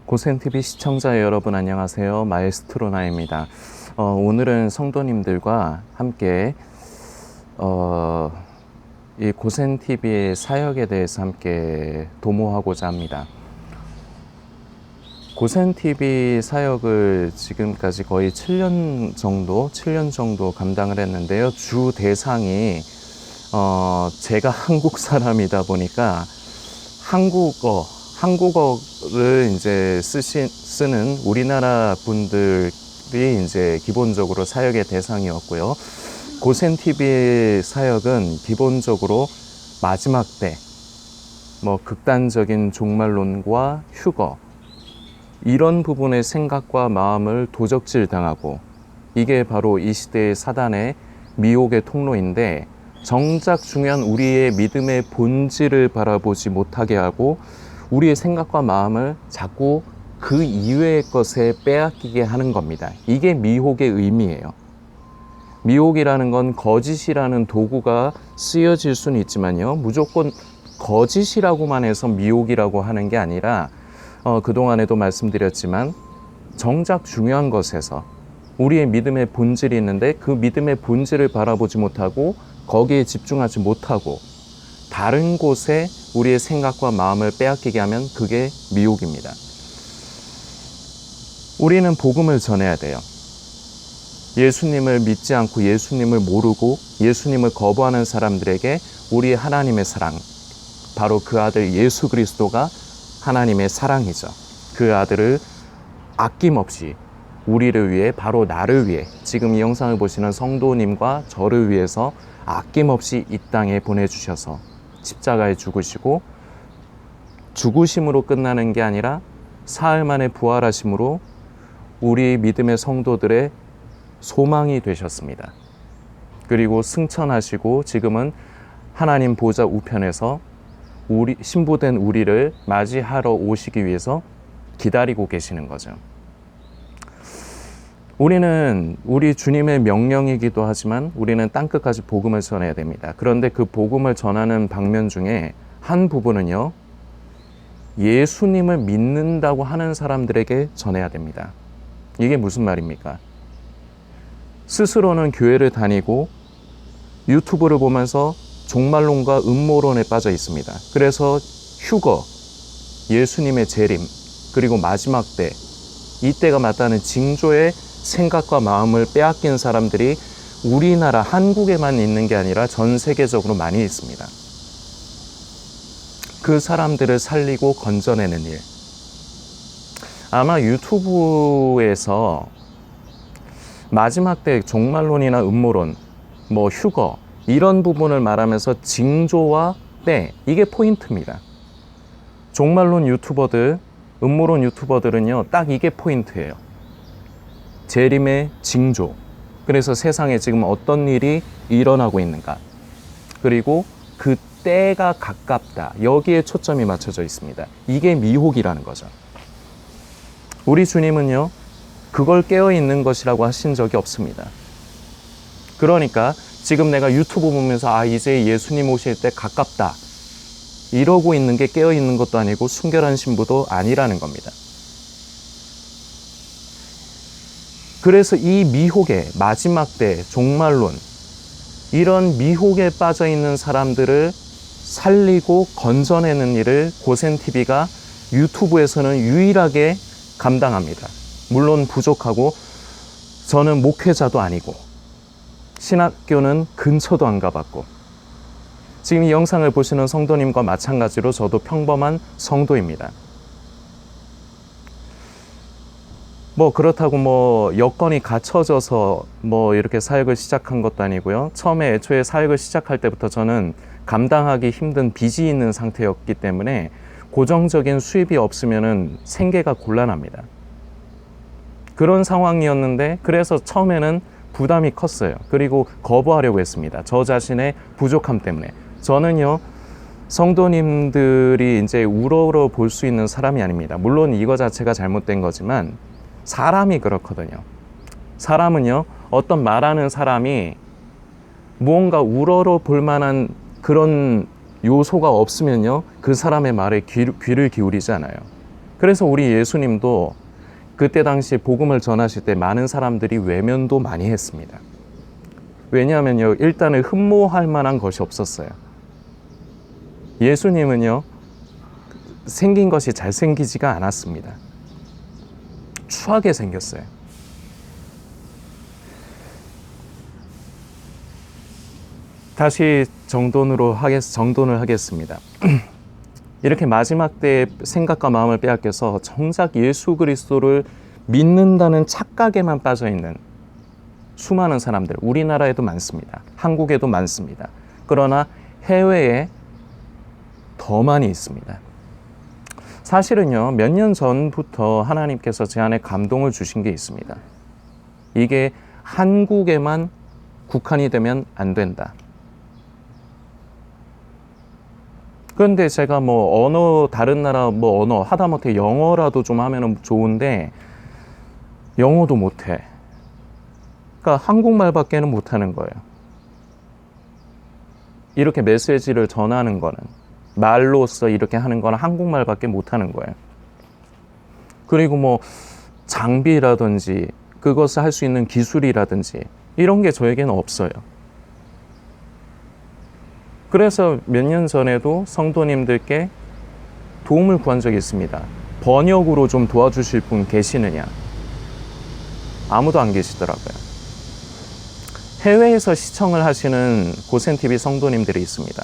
고센TV 시청자 여러분 안녕하세요. 마에스트로나입니다. 오늘은 성도님들과 함께 이 고센TV의 사역에 대해서 함께 도모하고자 합니다. 고센TV 사역을 지금까지 거의 7년 정도 감당을 했는데요. 주 대상이 제가 한국 사람이다 보니까 한국어를 이제 쓰는 우리나라 분들이 이제 기본적으로 사역의 대상이었고요. 고센TV 사역은 기본적으로 마지막 때, 극단적인 종말론과 휴거, 이런 부분의 생각과 마음을 도적질 당하고, 이게 바로 이 시대의 사단의 미혹의 통로인데, 정작 중요한 우리의 믿음의 본질을 바라보지 못하게 하고 우리의 생각과 마음을 자꾸 그 이외의 것에 빼앗기게 하는 겁니다. 이게 미혹의 의미예요. 미혹이라는 건 거짓이라는 도구가 쓰여질 수는 있지만요, 무조건 거짓이라고만 해서 미혹이라고 하는 게 아니라 그동안에도 말씀드렸지만 정작 중요한 것에서 우리의 믿음의 본질이 있는데 그 믿음의 본질을 바라보지 못하고 거기에 집중하지 못하고 다른 곳에 우리의 생각과 마음을 빼앗기게 하면 그게 미혹입니다. 우리는 복음을 전해야 돼요. 예수님을 믿지 않고 예수님을 모르고 예수님을 거부하는 사람들에게 우리 하나님의 사랑, 바로 그 아들 예수 그리스도가 하나님의 사랑이죠. 그 아들을 아낌없이 우리를 위해, 바로 나를 위해, 지금 이 영상을 보시는 성도님과 저를 위해서 아낌없이 이 땅에 보내주셔서 십자가에 죽으시고, 죽으심으로 끝나는 게 아니라 사흘 만에 부활하심으로 우리 믿음의 성도들의 소망이 되셨습니다. 그리고 승천하시고 지금은 하나님 보좌 우편에서 신부된 우리를 맞이하러 오시기 위해서 기다리고 계시는 거죠. 우리는 우리 주님의 명령이기도 하지만 우리는 땅끝까지 복음을 전해야 됩니다. 그런데 그 복음을 전하는 방면 중에 한 부분은요, 예수님을 믿는다고 하는 사람들에게 전해야 됩니다. 이게 무슨 말입니까? 스스로는 교회를 다니고 유튜브를 보면서 종말론과 음모론에 빠져 있습니다. 그래서 휴거, 예수님의 재림, 그리고 마지막 때, 이때가 맞다는 징조의 생각과 마음을 빼앗긴 사람들이 우리나라 한국에만 있는 게 아니라 전 세계적으로 많이 있습니다. 그 사람들을 살리고 건져내는 일. 아마 유튜브에서 마지막 때 종말론이나 음모론, 휴거, 이런 부분을 말하면서 징조와 때, 이게 포인트입니다. 종말론 유튜버들, 음모론 유튜버들은요, 딱 이게 포인트예요. 재림의 징조. 그래서 세상에 지금 어떤 일이 일어나고 있는가, 그리고 그 때가 가깝다, 여기에 초점이 맞춰져 있습니다. 이게 미혹이라는 거죠. 우리 주님은요, 그걸 깨어있는 것이라고 하신 적이 없습니다. 그러니까 지금 내가 유튜브 보면서 이제 예수님 오실 때 가깝다, 이러고 있는 게 깨어있는 것도 아니고 순결한 신부도 아니라는 겁니다. 그래서 이 미혹의 마지막 때, 종말론, 이런 미혹에 빠져 있는 사람들을 살리고 건져내는 일을 고센TV가 유튜브에서는 유일하게 감당합니다. 물론 부족하고 저는 목회자도 아니고 신학교는 근처도 안 가봤고, 지금 이 영상을 보시는 성도님과 마찬가지로 저도 평범한 성도입니다. 그렇다고 여건이 갖춰져서 이렇게 사역을 시작한 것도 아니고요. 처음에 애초에 사역을 시작할 때부터 저는 감당하기 힘든 빚이 있는 상태였기 때문에 고정적인 수입이 없으면은 생계가 곤란합니다. 그런 상황이었는데, 그래서 처음에는 부담이 컸어요. 그리고 거부하려고 했습니다. 저 자신의 부족함 때문에. 저는요, 성도님들이 이제 우러러 볼 수 있는 사람이 아닙니다. 물론 이거 자체가 잘못된 거지만 사람이 그렇거든요. 사람은요, 어떤 말하는 사람이 무언가 우러러 볼 만한 그런 요소가 없으면요, 그 사람의 말에 귀를 기울이지 않아요. 그래서 우리 예수님도 그때 당시 복음을 전하실 때 많은 사람들이 외면도 많이 했습니다. 왜냐하면요, 일단은 흠모할 만한 것이 없었어요. 예수님은요, 생긴 것이 잘생기지가 않았습니다. 추하게 생겼어요. 다시 정돈을 하겠습니다. 이렇게 마지막 때의 생각과 마음을 빼앗겨서 정작 예수 그리스도를 믿는다는 착각에만 빠져있는 수많은 사람들, 우리나라에도 많습니다. 한국에도 많습니다. 그러나 해외에 더 많이 있습니다. 사실은요, 몇 년 전부터 하나님께서 제 안에 감동을 주신 게 있습니다. 이게 한국에만 국한이 되면 안 된다. 그런데 제가 다른 나라 언어, 하다못해 영어라도 좀 하면 좋은데, 영어도 못해. 그러니까 한국말밖에는 못하는 거예요. 이렇게 메시지를 전하는 거는, 말로써 이렇게 하는 거는 한국말밖에 못하는 거예요. 그리고 장비라든지, 그것을 할 수 있는 기술이라든지, 이런 게 저에게는 없어요. 그래서 몇 년 전에도 성도님들께 도움을 구한 적이 있습니다. 번역으로 좀 도와주실 분 계시느냐? 아무도 안 계시더라고요. 해외에서 시청을 하시는 고센TV 성도님들이 있습니다.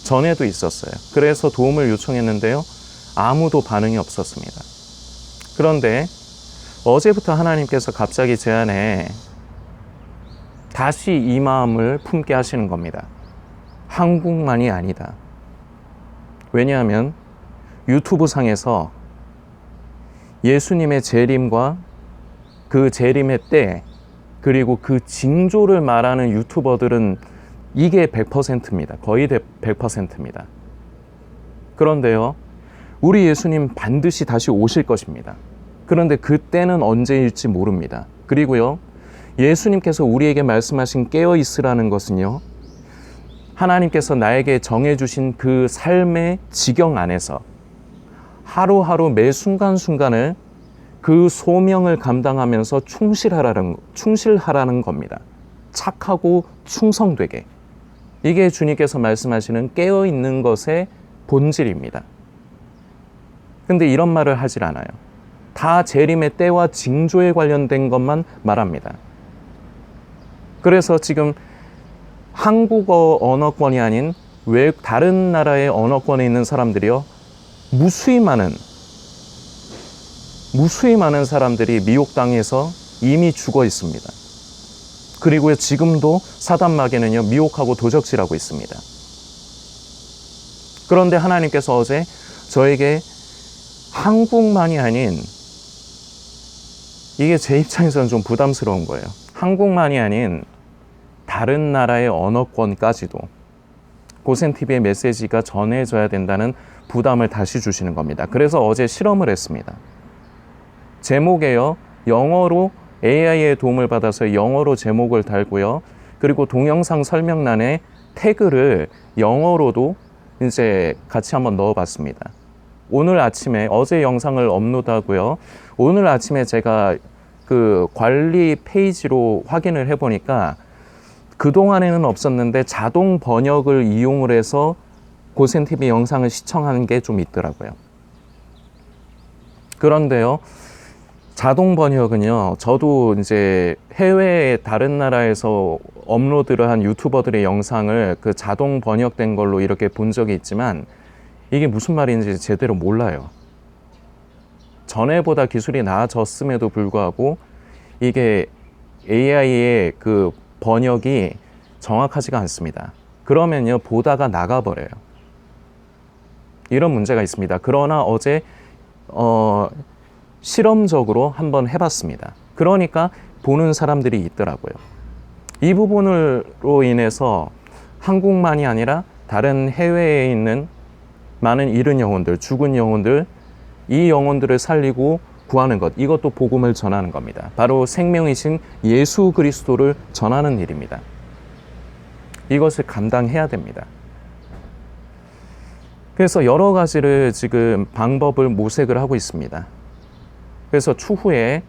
전에도 있었어요. 그래서 도움을 요청했는데요, 아무도 반응이 없었습니다. 그런데 어제부터 하나님께서 갑자기 제 안에 다시 이 마음을 품게 하시는 겁니다. 한국만이 아니다. 왜냐하면 유튜브 상에서 예수님의 재림과 그 재림의 때, 그리고 그 징조를 말하는 유튜버들은 이게 100%입니다. 거의 100%입니다. 그런데요, 우리 예수님 반드시 다시 오실 것입니다. 그런데 그때는 언제일지 모릅니다. 그리고요, 예수님께서 우리에게 말씀하신 깨어 있으라는 것은요, 하나님께서 나에게 정해주신 그 삶의 지경 안에서 하루하루 매 순간순간을 그 소명을 감당하면서 충실하라는 겁니다. 착하고 충성되게. 이게 주님께서 말씀하시는 깨어 있는 것의 본질입니다. 근데 이런 말을 하질 않아요. 다 재림의 때와 징조에 관련된 것만 말합니다. 그래서 지금 한국어 언어권이 아닌 다른 나라의 언어권에 있는 사람들이요, 무수히 많은 사람들이 미혹당해서 이미 죽어 있습니다. 그리고 지금도 사단마귀는요, 미혹하고 도적질하고 있습니다. 그런데 하나님께서 어제 저에게 한국만이 아닌, 이게 제 입장에서는 좀 부담스러운 거예요. 한국만이 아닌 다른 나라의 언어권까지도 고센TV의 메시지가 전해져야 된다는 부담을 다시 주시는 겁니다. 그래서 어제 실험을 했습니다. 제목에요, 영어로 AI의 도움을 받아서 영어로 제목을 달고요. 그리고 동영상 설명란에 태그를 영어로도 이제 같이 한번 넣어봤습니다. 오늘 아침에, 어제 영상을 업로드하고요, 오늘 아침에 제가 그 관리 페이지로 확인을 해보니까 그동안에는 없었는데 자동 번역을 이용을 해서 고센TV 영상을 시청하는 게 좀 있더라고요. 그런데요, 자동 번역은요, 저도 이제 해외의 다른 나라에서 업로드를 한 유튜버들의 영상을 그 자동 번역된 걸로 이렇게 본 적이 있지만, 이게 무슨 말인지 제대로 몰라요. 전에보다 기술이 나아졌음에도 불구하고 이게 AI의 그 번역이 정확하지가 않습니다. 그러면요, 보다가 나가버려요. 이런 문제가 있습니다. 그러나 어제 실험적으로 한번 해봤습니다. 그러니까 보는 사람들이 있더라고요. 이 부분으로 인해서 한국만이 아니라 다른 해외에 있는 많은 잃은 영혼들, 죽은 영혼들, 이 영혼들을 살리고 구하는 것, 이것도 복음을 전하는 겁니다. 바로 생명이신 예수 그리스도를 전하는 일입니다. 이것을 감당해야 됩니다. 그래서 여러 가지를 지금 방법을 모색을 하고 있습니다. 그래서 추후에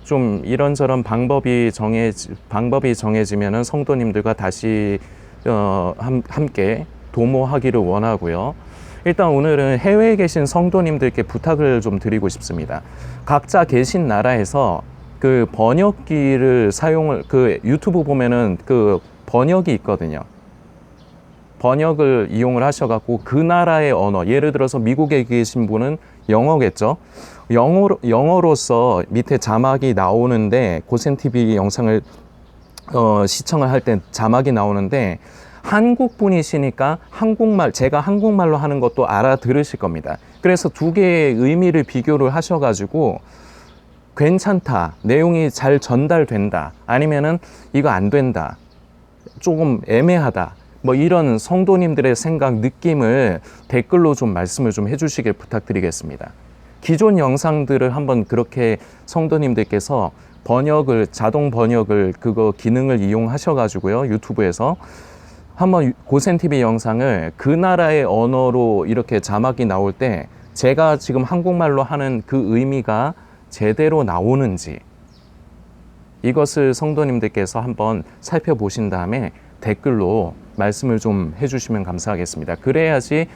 좀 이런저런 방법이 정해지면은 성도님들과 다시 함께 도모하기를 원하고요. 일단 오늘은 해외에 계신 성도님들께 부탁을 좀 드리고 싶습니다. 각자 계신 나라에서 그 번역기를 그 유튜브 보면은 그 번역이 있거든요. 번역을 이용을 하셔갖고 그 나라의 언어, 예를 들어서 미국에 계신 분은 영어겠죠. 영어로서 밑에 자막이 나오는데, 고센TV 영상을 시청을 할 때 자막이 나오는데, 한국 분이시니까 제가 한국말로 하는 것도 알아들으실 겁니다. 그래서 두 개의 의미를 비교를 하셔가지고 괜찮다, 내용이 잘 전달된다, 아니면은 이거 안 된다, 조금 애매하다, 뭐 이런 성도님들의 생각, 느낌을 댓글로 좀 말씀을 좀 해주시길 부탁드리겠습니다. 기존 영상들을 한번 그렇게 성도님들께서 자동 번역을 그거 기능을 이용하셔가지고요, 유튜브에서 한번 고센TV 영상을 그 나라의 언어로 이렇게 자막이 나올 때 제가 지금 한국말로 하는 그 의미가 제대로 나오는지, 이것을 성도님들께서 한번 살펴보신 다음에 댓글로 말씀을 좀 해주시면 감사하겠습니다. 그래야지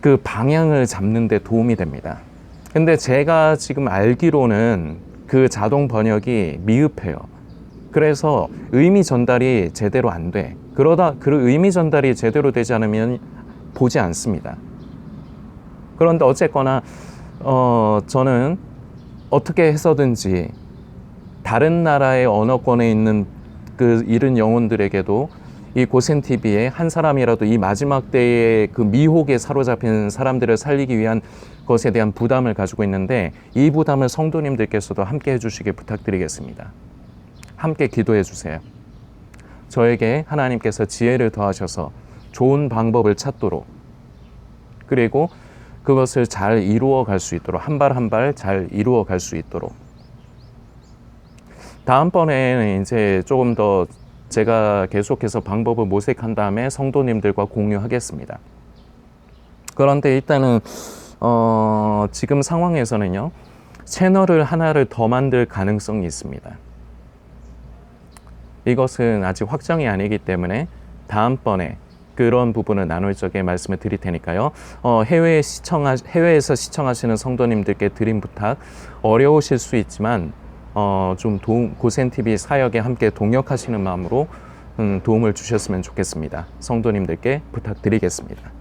그 방향을 잡는 데 도움이 됩니다. 근데 제가 지금 알기로는 그 자동 번역이 미흡해요. 그래서 의미 전달이 제대로 안 돼. 그러다 그 의미 전달이 제대로 되지 않으면 보지 않습니다. 그런데 어쨌거나 저는 어떻게 해서든지 다른 나라의 언어권에 있는 그 잃은 영혼들에게도 이 고센TV에 한 사람이라도 이 마지막 때의 그 미혹에 사로잡힌 사람들을 살리기 위한 것에 대한 부담을 가지고 있는데, 이 부담을 성도님들께서도 함께 해주시길 부탁드리겠습니다. 함께 기도해 주세요. 저에게 하나님께서 지혜를 더하셔서 좋은 방법을 찾도록, 그리고 그것을 잘 이루어 갈 수 있도록, 한 발 한 발 잘 이루어 갈 수 있도록. 다음번에는 이제 조금 더 제가 계속해서 방법을 모색한 다음에 성도님들과 공유하겠습니다. 그런데 일단은 지금 상황에서는요, 채널을 하나를 더 만들 가능성이 있습니다. 이것은 아직 확정이 아니기 때문에 다음번에 그런 부분을 나눌 적에 말씀을 드릴 테니까요. 해외에서 시청하시는 성도님들께 드린 부탁, 어려우실 수 있지만 좀 고센TV 사역에 함께 동역하시는 마음으로 도움을 주셨으면 좋겠습니다. 성도님들께 부탁드리겠습니다.